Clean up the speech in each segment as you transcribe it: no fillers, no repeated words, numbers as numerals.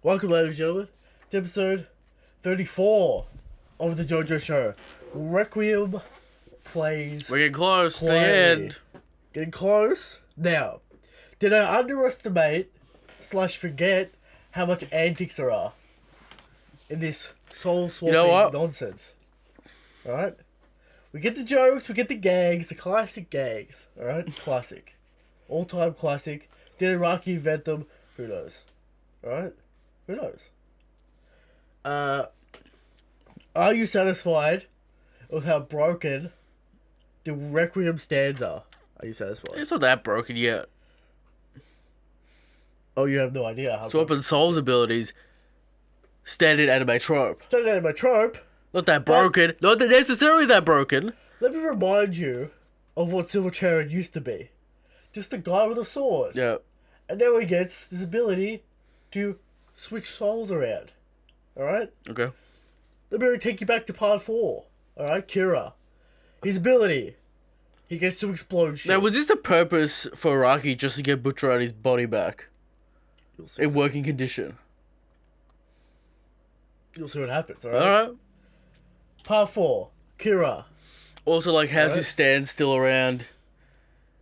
Welcome, ladies and gentlemen, to episode 34 of the Jojo Show. Requiem plays. We're getting close to the quietly. end. Getting close. Now, did I underestimate / forget how much antics there are in this soul-swapping nonsense? Alright? We get the jokes, we get the gags, the classic gags. Alright? Classic. All-time classic. Did Iraqi invent them? Who knows? Alright? Who knows? Are you satisfied with how broken the Requiem stands are? Are you satisfied? It's not that broken yet. Oh, you have no idea how Swapping souls abilities. Standard anime trope. Standard anime trope. Not that broken. Not that necessarily that broken. Let me remind you of what Silver Chariot used to be. Just a guy with a sword. Yeah. And now he gets this ability to switch souls around. Alright? Okay. Let me take you back to part 4. Alright, Kira. His ability. He gets to explode shit. Now, was this the purpose for Araki, just to get Butcher out his body back? In working condition? You'll see what happens, alright? Alright. Part 4. Kira. Also, like, how's his stand still around?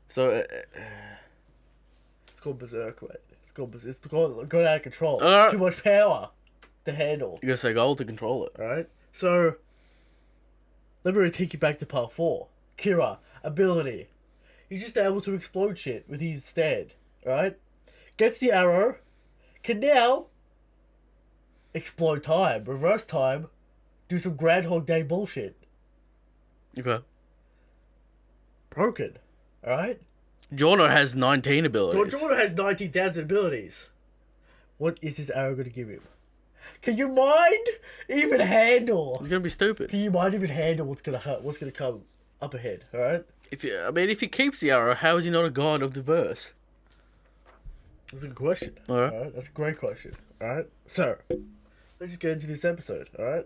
So, It's called Berserk, mate. It's gone out of control. Alright. Too much power to handle. you gotta say gold to control it. Alright? So, let me take you back to part 4. Kira. Ability. He's just able to explode shit with his stand. Alright? Gets the arrow. Can now explode time. Reverse time. Do some Groundhog Day bullshit. Okay. Broken. Alright? Giorno has 19 abilities. Giorno has 19,000 abilities. What is this arrow going to give him? Can you mind even handle? It's gonna be stupid. Can you mind even handle what's going to come up ahead? Alright? If he keeps the arrow, how is he not a god of the verse? That's a good question. Alright. That's a great question. Alright? So, let's just get into this episode. Alright?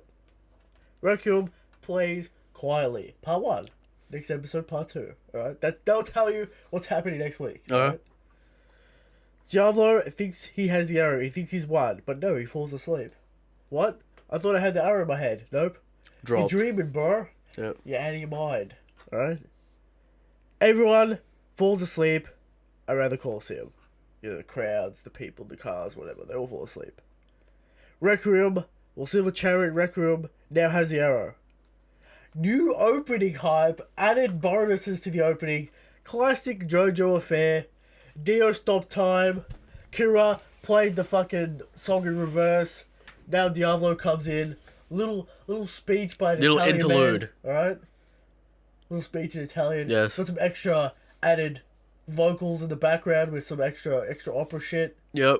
Requiem plays quietly. Part 1. Next episode, part 2. Alright? That'll tell you what's happening next week. Alright. Diablo thinks he has the arrow. He thinks he's won. But no, he falls asleep. What? I thought I had the arrow in my head. Nope. Dropped. You're dreaming, bro. Yep. You're out of your mind. Alright? Everyone falls asleep around the Colosseum. You know, the crowds, the people, the cars, whatever. They all fall asleep. Requiem, or Silver Chariot Requiem, now has the arrow. New opening hype, added bonuses to the opening, classic JoJo affair, Dio stopped time, Kira played the fucking song in reverse, now Diablo comes in, little speech by an Little Italian interlude. man, alright? Little speech in Italian. Yes. Got some extra added vocals in the background with some extra opera shit. Yep.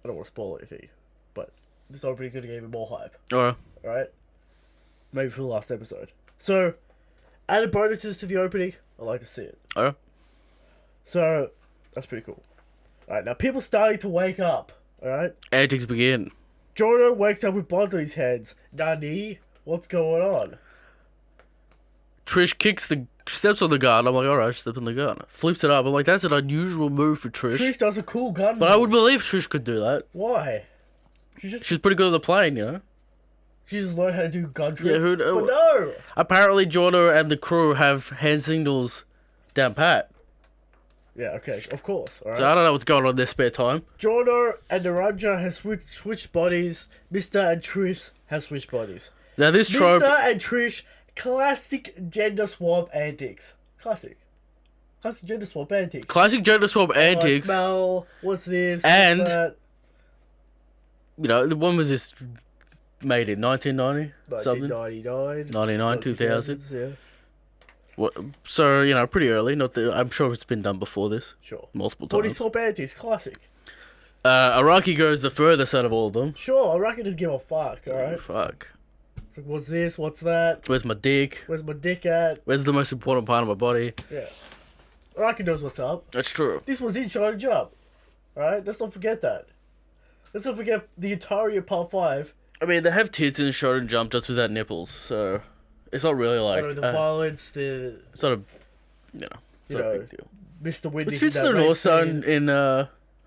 I don't want to spoil anything, but this opening's gonna give me more hype. Alright. Alright? Maybe for the last episode. So, added bonuses to the opening. I like to see it. Alright. So, that's pretty cool. Alright, now people starting to wake up. Alright? Antics begin. Jojo wakes up with blood on his hands. Nani? What's going on? Trish steps on the gun. I'm like, alright, step on the gun. Flips it up. I'm like, that's an unusual move for Trish. Trish does a cool gun But move. I would believe Trish could do that. Why? She's pretty good at the plane, you know? She just learned how to do gun tricks. Yeah, but no! Apparently, Giorno and the crew have hand signals down pat. Yeah, okay, of course. Alright. So I don't know what's going on in their spare time. Giorno and Naranja have switched bodies. Mr. and Trish have switched bodies. Now, this trope... Mr. and Trish, classic gender swap antics. Classic gender swap antics. Classic gender swap antics. Smell, what's this? And- What's that? You know, when was this made in? 1990? Something? 1999. 99, 2000. Yeah, What, so, you know, pretty early. Not that I'm sure it's been done before this. sure. Multiple Body times. swap antics, classic. Araki goes the furthest out of all of them. Sure, I reckon just give a fuck, alright? Fuck. It's like, what's this? What's that? Where's my dick? Where's my dick at? Where's the most important part of my body? Yeah. Araki knows what's up. That's true. This was in Shonen Jump. Alright? Let's not forget that. Let's not forget the entirety of Part 5. I mean, they have tits in Shonen Jump just without nipples, so it's not really like... I know, the violence, the... It's not a... You know, it's not a big deal. Mr. Windy. Was Fist of the North Sun in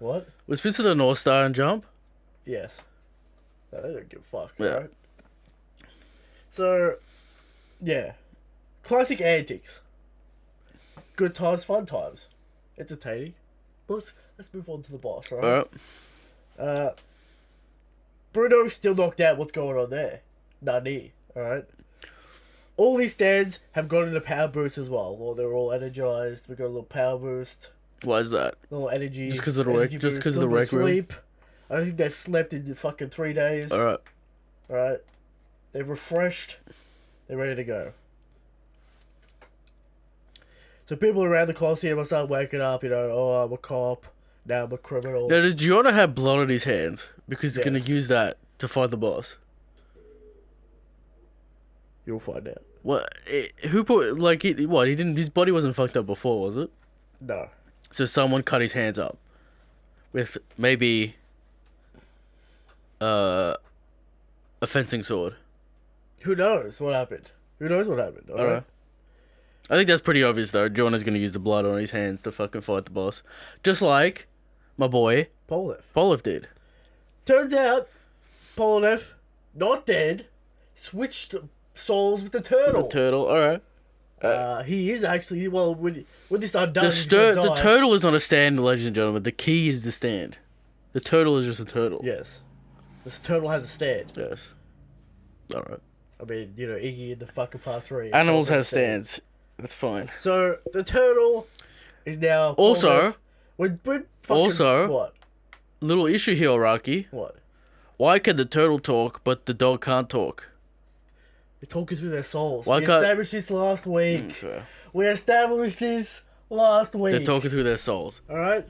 What? Was Fist of the North Star and jump? Yes. No, they don't give a fuck, Yeah. right? So, yeah. Classic antics. Good times, fun times. Entertaining. But let's move on to the boss, right? Alright. Bruno's still knocked out. What's going on there? Nani, alright? All these stands have gotten a power boost as well. Well, they're all energized. We got a little power boost. Why is that? A little energy. Just because of the energy just boost, because of the little bit Requiem? sleep. I don't think they've slept in fucking 3 days. Alright. Alright? They're refreshed. They're ready to go. So people around the Colosseum will start waking up, oh, I'm a cop. Now I'm a criminal. Now, does Giorno have blood on his hands? Because he's going Yes. to use that to fight the boss. You'll find out. What? Who put, like, he didn't, his body wasn't fucked up before, was it? No. So someone cut his hands up. With maybe, a fencing sword. Who knows what happened? Who knows what happened? Alright? I think that's pretty obvious, though. Giorno's going to use the blood on his hands to fucking fight the boss. Just like my boy, Polif did. Turns out, Polnareff, not dead, switched souls with the turtle. The turtle, alright. He is actually, well, when this undone, he's gonna The die. turtle is not a stand, ladies and gentlemen. The key is the stand. The turtle is just a turtle. Yes. This turtle has a stand. Yes. Alright. I mean, Iggy in the fucking part 3. Animals have stands. That's fine. So, the turtle is now... Also... When fucking, Also- What? Little issue here, Rocky. What? Why can the turtle talk, but the dog can't talk? They're talking through their souls. Why We can't- established this last week. Okay. We established this last week. They're talking through their souls. Alright?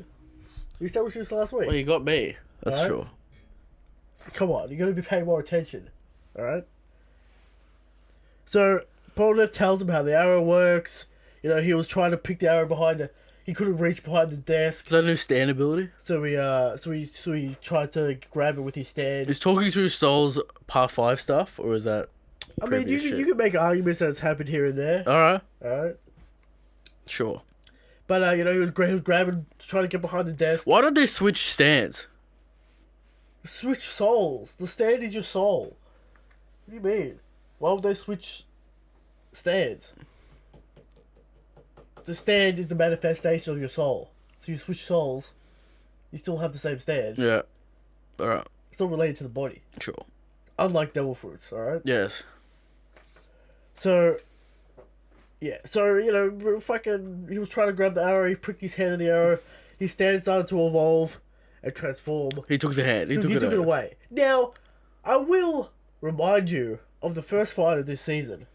We established this last week. Well, you got me. That's Alright. true. Come on, you gotta be paying more attention. Alright? So, Polnareff tells him how the arrow works. He was trying to pick the arrow behind the... He couldn't reach behind the desk. Is that a new stand ability? So he tried to grab it with his stand. Is talking through souls part 5 stuff, or is that I mean, previous shit? you can make arguments that it's happened here and there. Alright. Alright? Sure. But, he was grabbing, trying to get behind the desk. Why don't they switch stands? Switch souls. The stand is your soul. What do you mean? Why would they switch stands? The stand is the manifestation of your soul. So you switch souls, you still have the same stand. Yeah. Alright. It's still related to the body. Sure. Unlike devil fruits, alright? Yes. So, yeah. So, fucking, he was trying to grab the arrow, he pricked his hand in the arrow, his stand started to evolve and transform. He took the hand. He took it away. Now, I will remind you of the first fight of this season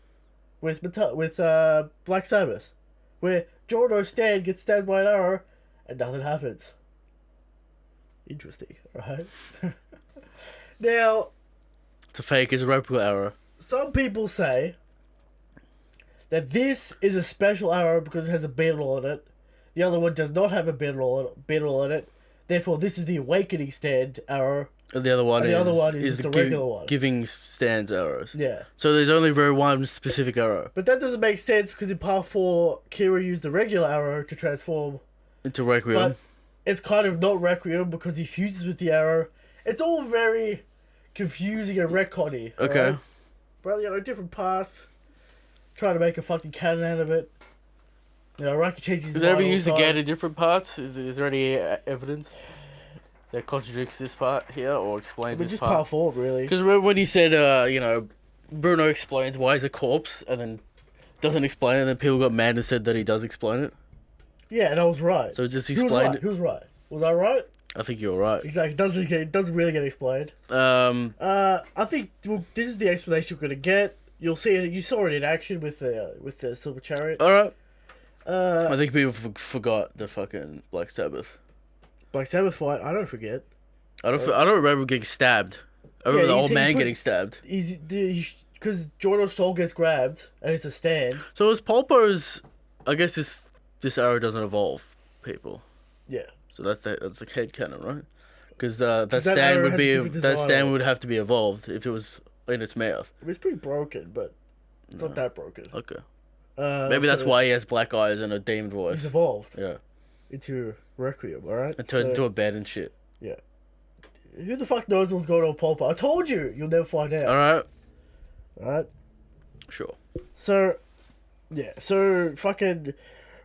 with Black Sabbath, where Jojo's stand gets stabbed by an arrow and nothing happens. Interesting, right? Now, It's a fake. It's a replica arrow. some people say that this is a special arrow because it has a beetle on it. The other one does not have a beetle on it. Therefore, this is the awakening stand arrow. And the other one And the other one is just a regular one. Giving stands arrows. Yeah. So there's only very one specific arrow. But that doesn't make sense because in part 4, Kira used the regular arrow to transform. Into Requiem. But it's kind of not Requiem because he fuses with the arrow. It's all very confusing and retconny. Okay. Right? Well, different parts. Trying to make a fucking canon out of it. Rocky changes his Has it ever mind all used the time. gate in different parts? Is there any evidence that contradicts this part here or explains But this just part? part 4, really. Because remember when he said, Bruno explains why he's a corpse and then doesn't explain it, and then people got mad and said that he does explain it? Yeah, and I was right. So just Who was explained right? it. Who was right? Was I right? I think you're right. Exactly. It doesn't really get explained. Um, I think this is the explanation we're gonna get. You'll see it. You saw it in action with the Silver Chariot. alright. I think people forgot the fucking Black Sabbath. Black Sabbath fight. I don't forget. I don't remember getting stabbed. I remember the old man getting stabbed. Because Jojo's soul gets grabbed and it's a stand. So as Pulpo's, I guess this arrow doesn't evolve people. Yeah. So that's the head cannon, right? Because that that stand arrow would has be a different that design stand on it. would have to be evolved if it was in its mouth. I mean, it's pretty broken, but it's not that broken. Okay. Maybe that's so why he has black eyes and a demon he's voice. evolved Yeah. into Requiem, alright? It turns into a bed and shit. Yeah. Who the fuck knows what's going on with Pulper? I told you! You'll never find out. Alright. Alright? Sure. So, yeah. So, fucking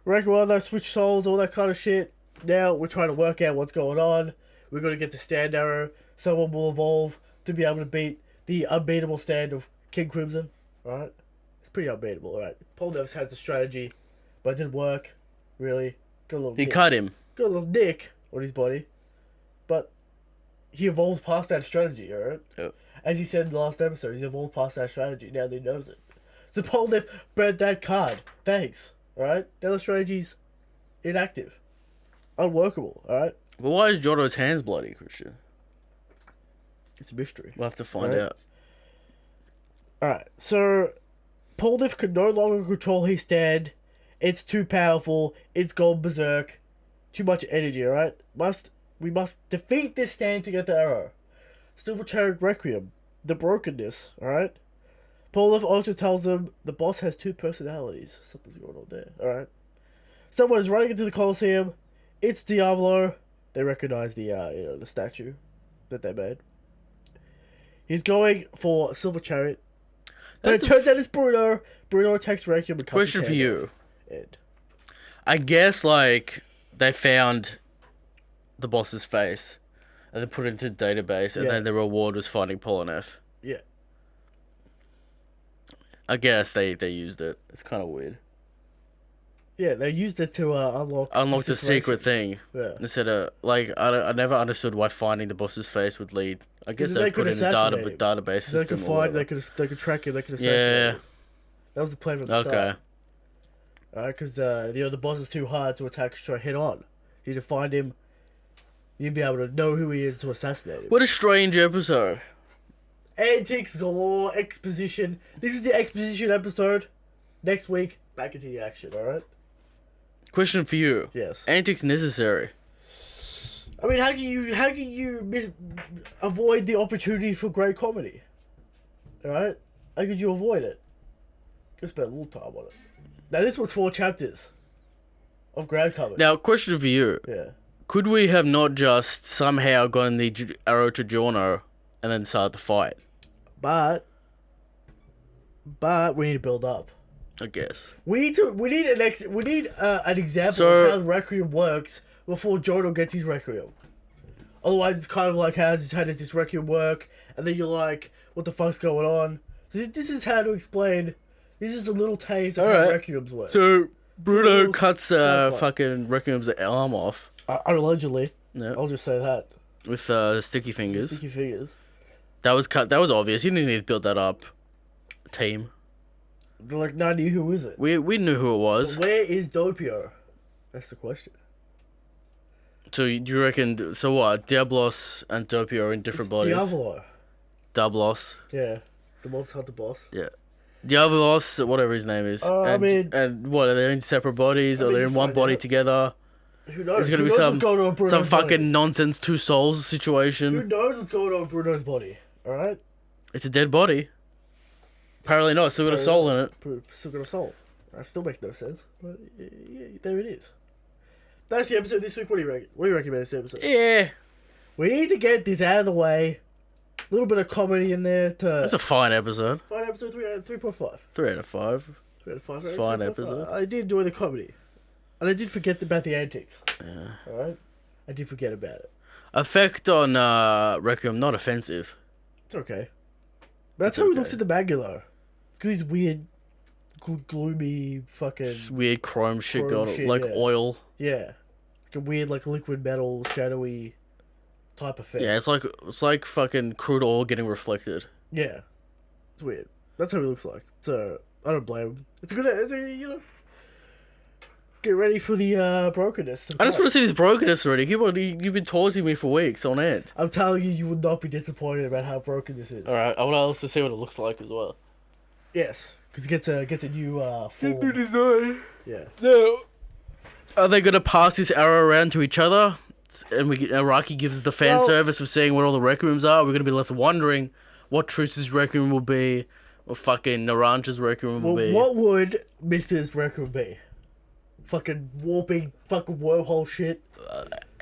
Requiem, they switch souls, all that kind of shit. Now, we're trying to work out what's going on. We're going to get the stand arrow. Someone will evolve to be able to beat the unbeatable stand of King Crimson. Alright? It's pretty unbeatable, alright? Polnareff has the strategy, but it didn't work. Really. Got a little He nick. cut him. Got a little nick on his body. But he evolved past that strategy, alright? Yep. As he said in the last episode, he's evolved past that strategy. Now that he knows it. So Polnareff burnt that card. Thanks. Alright? Now the strategy's inactive. Unworkable, alright? But why is Jojo's hands bloody, Christian? It's a mystery. We'll have to find Right. out. Alright, so Polnareff can no longer control his stand. It's too powerful. It's gone berserk. Too much energy, alright? We must defeat this stand to get the arrow. Silver Chariot Requiem. The brokenness, alright? Polnareff also tells them the boss has two personalities. Something's going on there, alright? Someone is running into the Colosseum. It's Diablo. They recognize the the statue that they made. He's going for Silver Chariot. But it turns out it's Bruno. Bruno attacks Requiem and cuts his Question for hand you. off. And I guess, like, they found the boss's face and they put it into the database, and Yeah. then the reward was finding Polnareff. yeah. I guess they used it. It's kind of weird. Yeah, they used it to Unlock the secret situation. thing. Yeah. Instead of, like, I never understood why finding the boss's face would lead. I guess Because they they put could it in a assassinate him. database So they could system or find, whatever. they could track him, they could assassinate Yeah. him. That was the plan from the Okay. start. Alright, because the boss is too hard to attack straight head on. You need to find him. You'd be able to know who he is to assassinate him. What a strange episode. Antics galore, exposition. This is the exposition episode. Next week, back into the action, alright? Question for you. Yes. Antics necessary. I mean, how can you avoid the opportunity for great comedy? Alright? How could you avoid it? Just spend a little time on it. Now, this was 4 chapters of ground cover. Now, question for you. Yeah. Could we have not just somehow gotten the arrow to Giorno and then started the fight? But we need to build up. I guess. We need an example So- of how Requiem works before Jojo gets his Requiem. Otherwise, it's kind of like how does this Requiem work, and then you're like, what the fuck's going on? So this is how to explain. This is a little taste of how Alright. Requiems work. So, Bruno little cuts sci-fi. fucking Requiem's arm off. Allegedly, Yeah. I'll just say that. With sticky fingers. Sticky fingers. That was cut. That was obvious. You didn't need to build that up. Team. They're like, Nani, who is it? We knew who it was. Where is Doppio? That's the question. So do you reckon? So what? Diablos and Doppio are in different It's bodies. Diavolo. Diablos. Yeah, the Monster Hunter boss. Yeah. Diablos, whatever his name is. And what are they in separate bodies, or they're in one find body out. together? Who knows? It's gonna Who be knows what's going on with Bruno's some body? fucking nonsense two souls Who situation. knows what's going on with Bruno's body? Alright? It's a dead body. Apparently not. Still got a soul in it. Still got a soul. That still makes no sense. But yeah, there it is. That's the episode this week. What do you reckon? What do you recommend this episode? Yeah. We need to get this out of the way. A little bit of comedy in there to It's a fine episode. find episode 3.5. 3 out of 5. 3 out of 5. It's a right? fine 3.5. episode. I did enjoy the comedy. And I did forget about the antics. Yeah. Alright? I did forget about it. Effect on Requiem, not offensive. It's okay. But that's It's how he okay. looks at the manga though. Because he's weird, gloomy, fucking... Just weird chrome shit Chrome going shit, like yeah. oil. Yeah. Like a weird, like liquid metal, shadowy type effect. Yeah, it's like fucking crude oil getting reflected. Yeah. It's weird. That's how he looks like. So, I don't blame him. It's a, get ready for the brokenness. I just want to see this brokenness already. You've been taunting me for weeks on end. I'm telling you, you would not be disappointed about how broken this is. Alright, I want to also see what it looks like as well. Yes. Because it gets a new, form. design. Yeah. No. Are they going to pass this arrow around to each other? And Araki gives us the fan Well- service of seeing what all the Requiems are. We're going to be left wondering what Truce's Requiem will be, or fucking Naranja's Requiem will Well, be. what would Mr.'s record be? Fucking warping, fucking wormhole shit.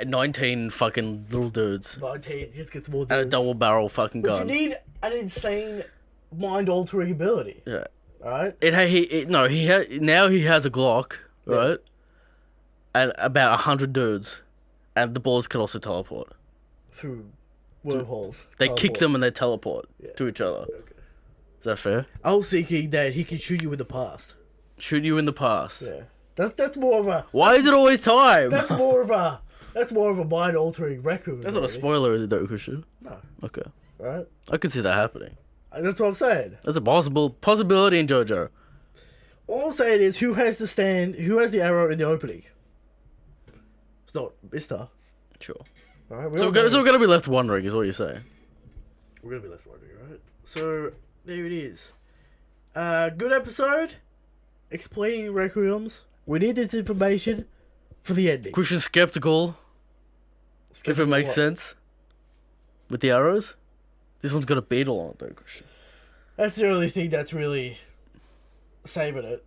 19 fucking little dudes 19 just gets more and a dudes. double barrel fucking But you gun. need an insane mind-altering ability. Yeah. Alright? He has a Glock, right? And about 100 dudes, and the bullets can also teleport. Through wormholes. They kick them and they teleport to each other. Okay. Is that fair? I was thinking that he can shoot you in the past. Shoot you in the past. Yeah. That's more of a... Why is it always time? That's more of a mind-altering record. That's not a spoiler, is it, though, Christian? No. Okay. Right? I can see that happening. That's what I'm saying. That's a possibility in JoJo. All I'm saying is, who has the arrow in the opening? It's not Mister. Sure. Alright, So we're gonna be left wondering, is what you're saying. we're gonna be left wondering, right? So, there it is. Good episode. Explaining Requiems. We need this information for the ending. Christian's skeptical, if it makes sense. With the arrows? This one's got a beetle on it, though, Christian. That's the only thing that's really saving it.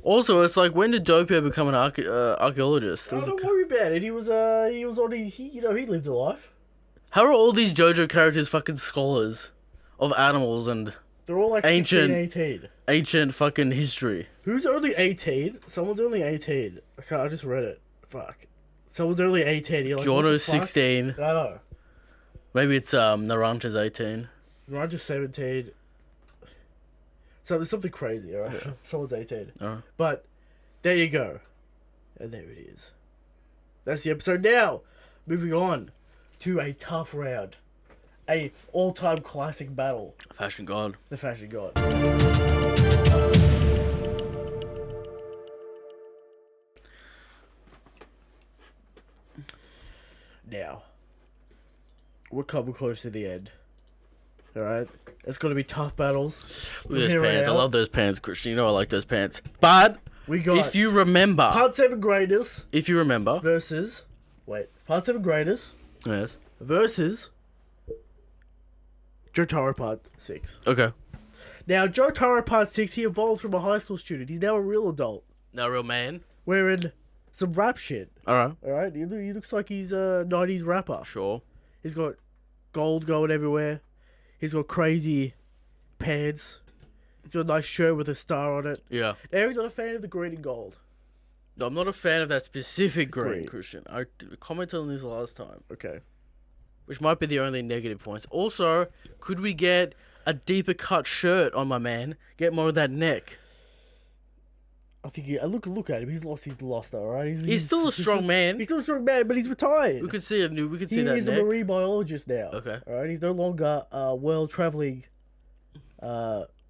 Also, it's like, when did Doppio become an archaeologist? Oh, don't worry about it. He was already, he lived a life. How are all these JoJo characters fucking scholars of animals and They're all like Ancient. 16, 18. ancient fucking history? Who's only 18? Someone's only 18. I just read it. Fuck. Someone's only 18. You're like, what the Giorno's fuck? 16. I know. Maybe it's Naranja's 18. Roger's 17. So there's something crazy, alright? Yeah. Someone's 18. Alright. But there you go. And there it is. That's the episode. Now, moving on to a tough round. A all-time classic battle. Fashion God. The Fashion God. Now, we're coming close to the end. Alright? It's gonna be tough battles. Look at those Here on pants. I out. love those pants, Christian. You know I like those pants. But We got if you remember, Part 7 Greatest versus... Wait. Part 7 Greatest yes. versus... Jotaro Part 6. Okay. Now, Jotaro Part 6, he evolved from a high school student. He's now a real adult. No real man. Wearing some rap shit. All right. Alright? He looks like he's a 90s rapper. Sure. He's got gold going everywhere. He's got crazy pants. He's got a nice shirt with a star on it. Yeah. Now, he's not a fan of the green and gold. No, I'm not a fan of that specific green, Green. Christian. I commented on this last time, Okay. which might be the only negative points. Also, could we get a deeper cut shirt on my man? Get more of that neck. I think look at him. He's lost though, right? He's still a strong man. He's still a strong man, but he's retired. We could see He that is a neck. marine biologist now. Okay. Alright, he's no longer a world-traveling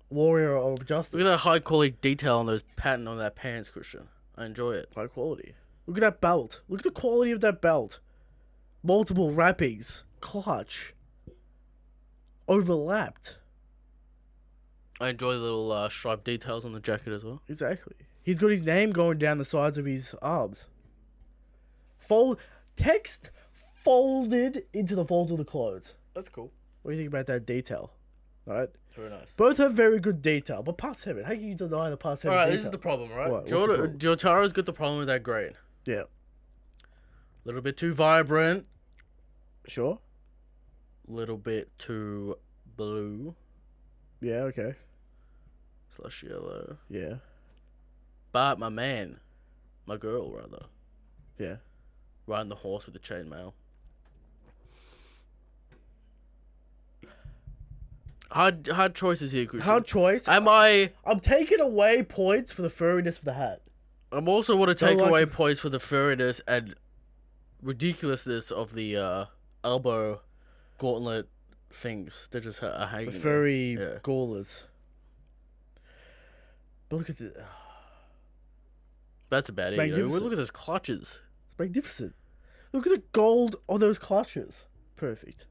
warrior of justice. Look at that high quality detail on those pattern on that pants, Christian. I enjoy it. High quality. Look at that belt. Look at the quality of that belt. Multiple wrappings. Clutch. Overlapped. I enjoy the little striped details on the jacket as well. Exactly. He's got his name going down the sides of his arms. Text folded into the folds of the clothes. That's cool. What do you think about that detail? Alright? It's very nice. Both have very good detail, but part 7, how can you deny the part 7 Alright, detail? this is the problem, right? What? What's the problem? Jotaro's got the problem with that green. Yeah. A little bit too vibrant. Sure? Little bit too blue. Yeah, okay. Slash yellow. Yeah. But my man, my girl rather, Yeah. riding the horse with the chainmail. Hard choices here, Christian. Hard choice. I'm taking away points for the furriness of the hat. also want to take Don't like away it. points for the furriness and ridiculousness of the elbow gauntlet things that just are hanging. The there. furry Yeah. gaulers. But look at the... That's about It's it. You know? magnificent. Look at those clutches. It's magnificent. Look at the gold on those clutches. Perfect.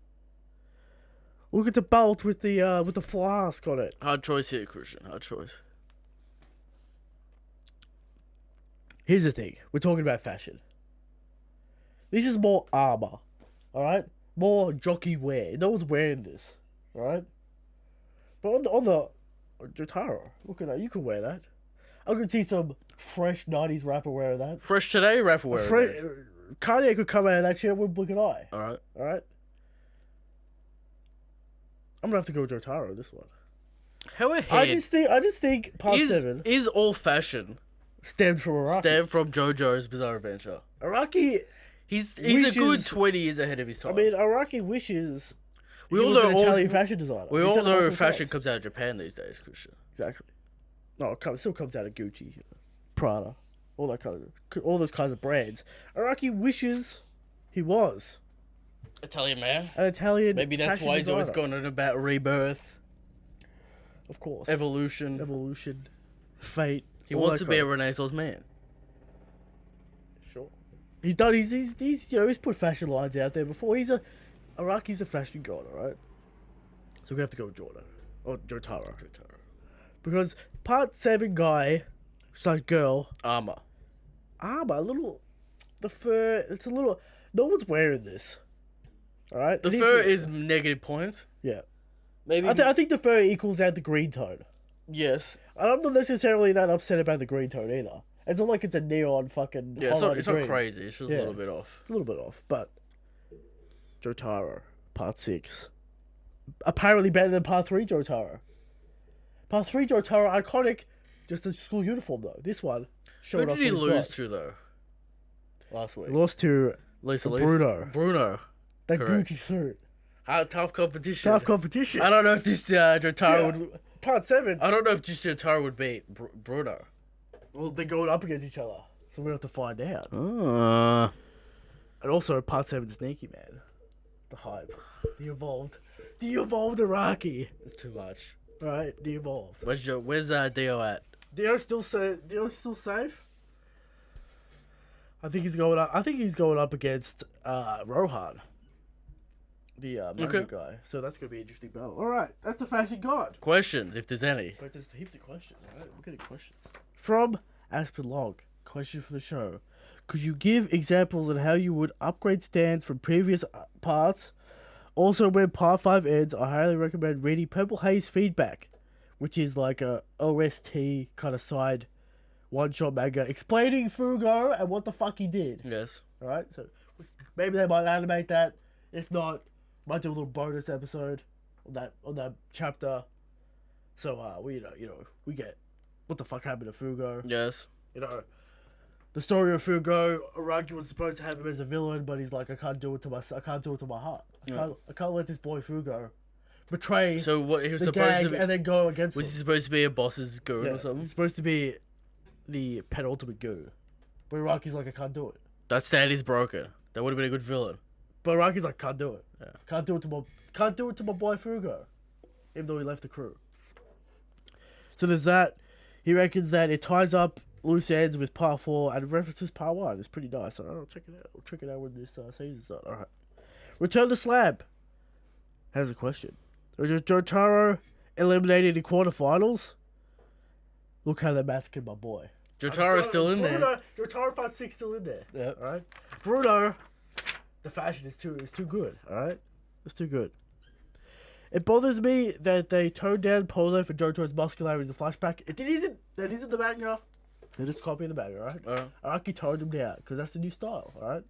Look at the belt with the flask on it. Hard choice here, Christian. Hard choice. Here's the thing. We're talking about fashion. This is more armor. Alright? More jockey wear. No one's wearing this. Alright? But on the Jotaro, look at that. You can wear that. I could see some fresh 90s rapper wearing that. Fresh today, rapper wearing Fre- it. Kanye could come out of that shit with blink an eye. All right. All right. I'm gonna have to go with Jotaro this one. How ahead I just think part 7 is all fashion stemmed from Araki. stemmed from JoJo's Bizarre Adventure. Araki. He's a wishes- good 20 years ahead of his time. I mean, Araki wishes. We he all was know an all- Italian fashion designer. we He all said it know multiple fashion times. comes out of Japan these days, Christian. Exactly. No, it still comes out of Gucci, Prada, all those kinds of brands. Araki wishes he was Italian man. an Italian. Maybe that's fashion why he's always designer. going on about rebirth, Of course. evolution. Fate. He all wants that to be a crap. Renaissance man. Sure. He's done. He's he's put fashion lines out there before. Araki's a fashion god, all right. So we have to go with Jordan or Jotaro. Because part 7 guy, / girl, Armor. the fur. It's a little. No one's wearing this. All right. The And if fur you- is negative points. Yeah. Maybe. I think the fur equals out the green tone. yes. And I'm not necessarily that upset about the green tone either. It's not like it's a neon fucking. Yeah, highlighted it's not green. crazy. It's just Yeah. a little bit off. It's a little bit off, but Jotaro, part 6, apparently better than part 3 Jotaro. Part 3 Jotaro, iconic, just a school uniform though. This one Who showed off did he what he's lose got. to though? Last week. Lost to Lisa. Bruno. That Correct. Gucci suit. How tough competition. Tough competition. I don't know if this Jotaro would. Part 7. I don't know if just Jotaro would beat Bruno. Well, they're going up against each other, so we have to find out. And also, part 7 Sneaky Man. The hype. The evolved Araki. It's too much. Right, the evolved. Where's Dio at? Dio's still safe. I think he's going up. I think he's going up against Rohan, the manga Okay. guy. So that's gonna be an interesting battle. All right, that's the fashion god. Questions, if there's any. But there's heaps of questions. All right, we're getting questions from Aspen Log. Question for the show: could you give examples on how you would upgrade stands from previous parts? Also, when part 5 ends, I highly recommend reading Purple Haze Feedback, which is like a OST kind of side one-shot manga explaining Fugo and what the fuck he did. Yes. Alright, so maybe they might animate that. If not, might do a little bonus episode on that chapter. So we we get what the fuck happened to Fugo. Yes. The story of Fugo, Araki was supposed to have him as a villain, but he's like, I can't do it to my heart. I can't let this boy Fugo betray So what he was the supposed gang to be? and then go against Was he them. supposed to be a boss's goon Yeah, or something? he's supposed to be the penultimate goo. But Araki's like, I can't do it. That stand is broken. That would have been a good villain. But Araki's like, can't do it. Yeah. Can't do it to my boy Fugo. Even though he left the crew. So there's that. He reckons that it ties up loose ends with part 4 and references part 1. It's pretty nice. Alright, I'll check it out. We'll check it out when this season's done. Alright. Return the Slab has a question. Jotaro eliminated in quarterfinals? Look how they massacred my boy. Jotaro's still in there. Jotaro part 6 still in there. Yep. Alright. Bruno, the fashion is too good. Alright? It's too good. It bothers me that they toned down Polo for Jojo's muscularity in the flashback. That isn't the manga. They're just copying the manga, alright? Araki toned him down, because that's the new style, alright?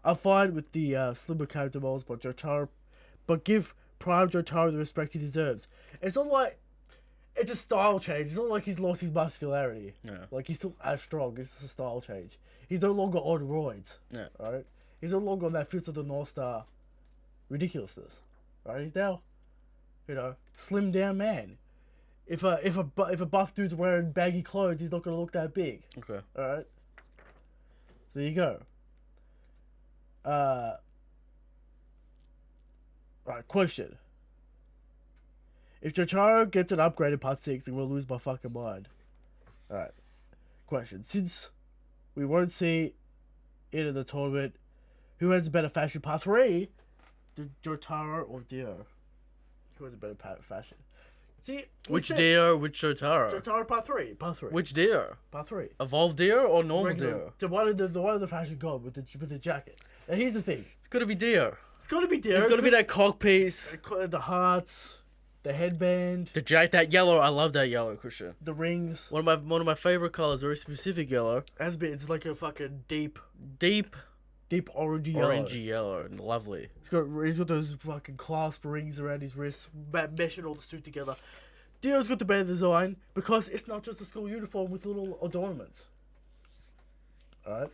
I'm fine with the slimmer character models, but give Prime Jotaro the respect he deserves. It's not like it's a style change. It's not like he's lost his muscularity. Yeah. Like, he's still as strong. It's just a style change. He's no longer on roids. Yeah. Alright? He's no longer on that Fist of the North Star ridiculousness. Right? He's now, slim down man. If a buff dude's wearing baggy clothes, he's not gonna look that big. Okay. Alright? There you go. Alright, question. If Jotaro gets an upgrade in part 6, then we'll lose my fucking mind. Alright. Question. Since we won't see it in the tournament, who has a better fashion? Part 3? Jotaro or Dio? Who has a better fashion? See, Which Dio, which Jotaro? Jotaro part 3. Part 3. Which Dio? Part 3. Evolved Dio or normal Regular, Dio? the one of the fashion god with the jacket. Now here's the thing. It's gotta be Dio. It's gotta be Dio. It's gotta be that cock piece. The hearts. the headband, that yellow. I love that yellow, Christian. the rings. One of my favorite colors, very specific yellow. It's like a fucking deep orangey yellow. Orangey yellow, and lovely. He's got those fucking clasp rings around his wrists, meshing all the suit together. Dio's got the better design because it's not just a school uniform with little adornments. Alright?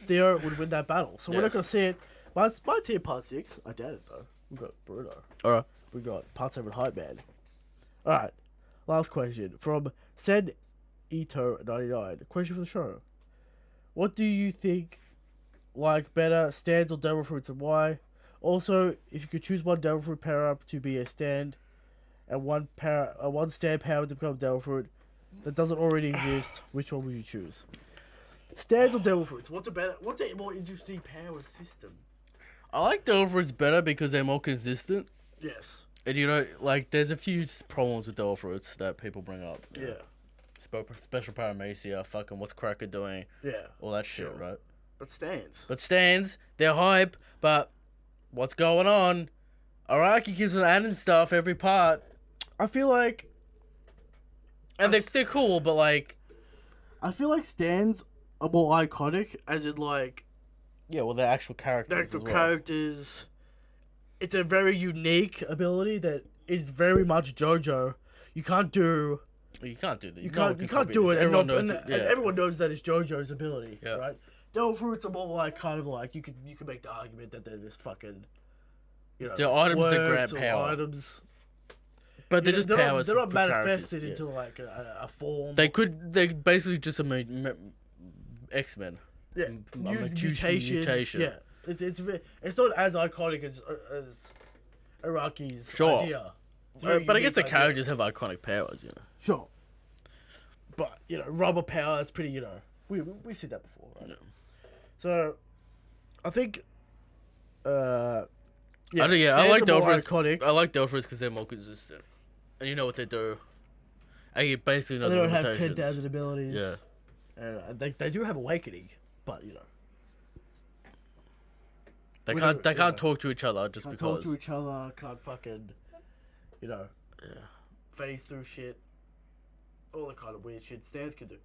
Dio would win that battle. So we're not going to see it. Might see it part 6. I doubt it though. We've got Bruno. Alright. We got part 7 Hype Man. Alright. Last question. From Sen Ito99. Question for the show. What do you think like better, stands or devil fruits, and why? Also, if you could choose one devil fruit power up to be a stand, and one stand power to become devil fruit that doesn't already exist, which one would you choose? Stands or devil fruits? What's a more interesting power system? I like devil fruits better because they're more consistent. Yes. And you know, like, there's a few problems with devil fruits that people bring up. Yeah. Special paramecia, fucking what's Cracker doing? Yeah. All that shit, right? But stands, they're hype, but what's going on? Araki keeps on adding stuff every part. I feel like... And they're cool, but like... I feel like stands are more iconic, as in like... Yeah, well, they're actual characters. Characters. It's a very unique ability that is very much JoJo. You can't do... You can't do that. You can't do it, and everyone knows that it's JoJo's ability, right? Devil fruits are more like kind of like you could make the argument that they're this fucking, you know, they're items that grant power. Items, but they're just powers. They're not manifested into like a form. They're basically just X-Men. Yeah, mutations. Yeah, it's not as iconic as Araki's idea. But I guess the characters have iconic powers, you know. Sure. But, you know, rubber power is pretty, you know, we've seen that before, right? Yeah. So, I think, I like Delphris. I like Delphris because they're more consistent. And you know what they do. And you basically know they the don't limitations. have 10,000 abilities. Yeah. And they do have Awakening, but, you know. They can't talk to each other just because. Can't talk to each other, can't fucking, you know, phase through shit. All the kind of weird shit stands can do.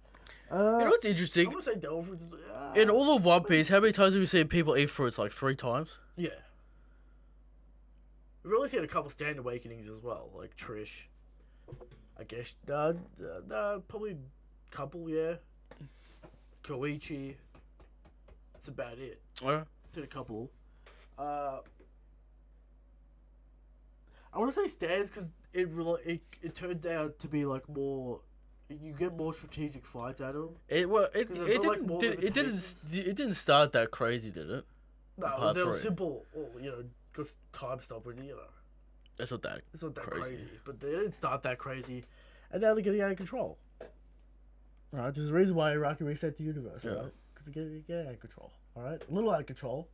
You know what's interesting? I'm gonna say Delphins. In all of One Piece, how many times have you seen people eat fruits? Like 3 times? Yeah. We've really seen a couple stand awakenings as well, like Trish. I guess probably a couple, yeah. Koichi. That's about it. Did a couple. I want to say stands because it turned out to be like more. You get more strategic fights out of them. It didn't start that crazy, did it? No, they were simple. Well, you know, because time stopper, you know. It's not that crazy. But they didn't start that crazy, and now they're getting out of control. All right, there's a reason why Iraqi reset the universe, right? Because they're getting out of control. All right, a little out of control.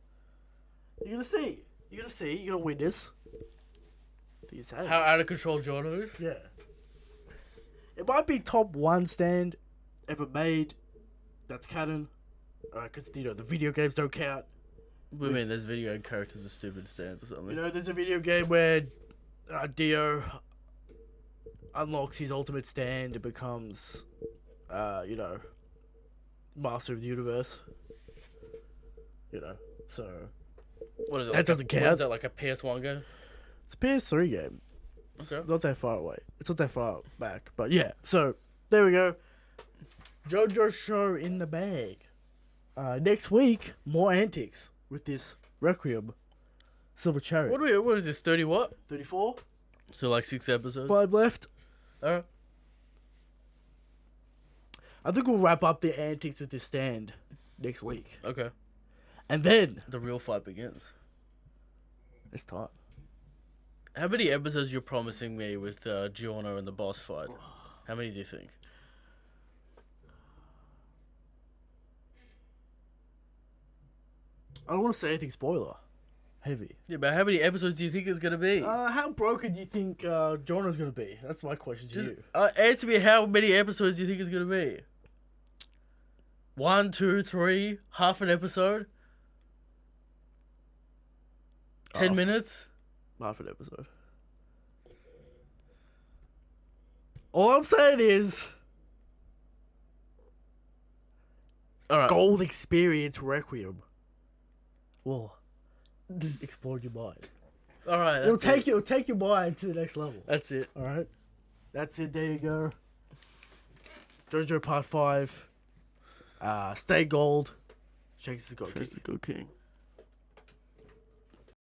You're gonna see. You're gonna witness. How out of control Jojo is? Yeah. It might be top 1 stand ever made. That's canon. Because, you know, the video games don't count. What do you mean? There's video characters with stupid stands or something? You know, there's a video game where Dio unlocks his ultimate stand and becomes, you know, master of the universe. You know, so... What is it? That doesn't count. What is that, like a PS1 game? It's a PS3 game. It's okay. Not that far away. It's not that far back. But yeah, so there we go. JoJo show in the bag. Next week, more antics with this Requiem Silver Chariot. What is this, 30 what? 34? So like 6 episodes? 5 left. Alright. I think we'll wrap up the antics with this stand next week. Okay. And then... the real fight begins. It's time. How many episodes you're promising me with Giorno and the boss fight? How many do you think? I don't want to say anything spoiler. Heavy. Yeah, but how many episodes do you think it's going to be? How broken do you think Giorno's going to be? That's my question to you. Answer me how many episodes do you think it's going to be? 1, 2, 3, half an episode? 10 minutes? Half an episode. All I'm saying is, All right. Gold Experience Requiem. Will explode your mind. All right. It'll That's take your mind to the next level. That's it. All right, that's it. There you go. JoJo Part 5. Stay gold. Shakes the gold. That's the Go King.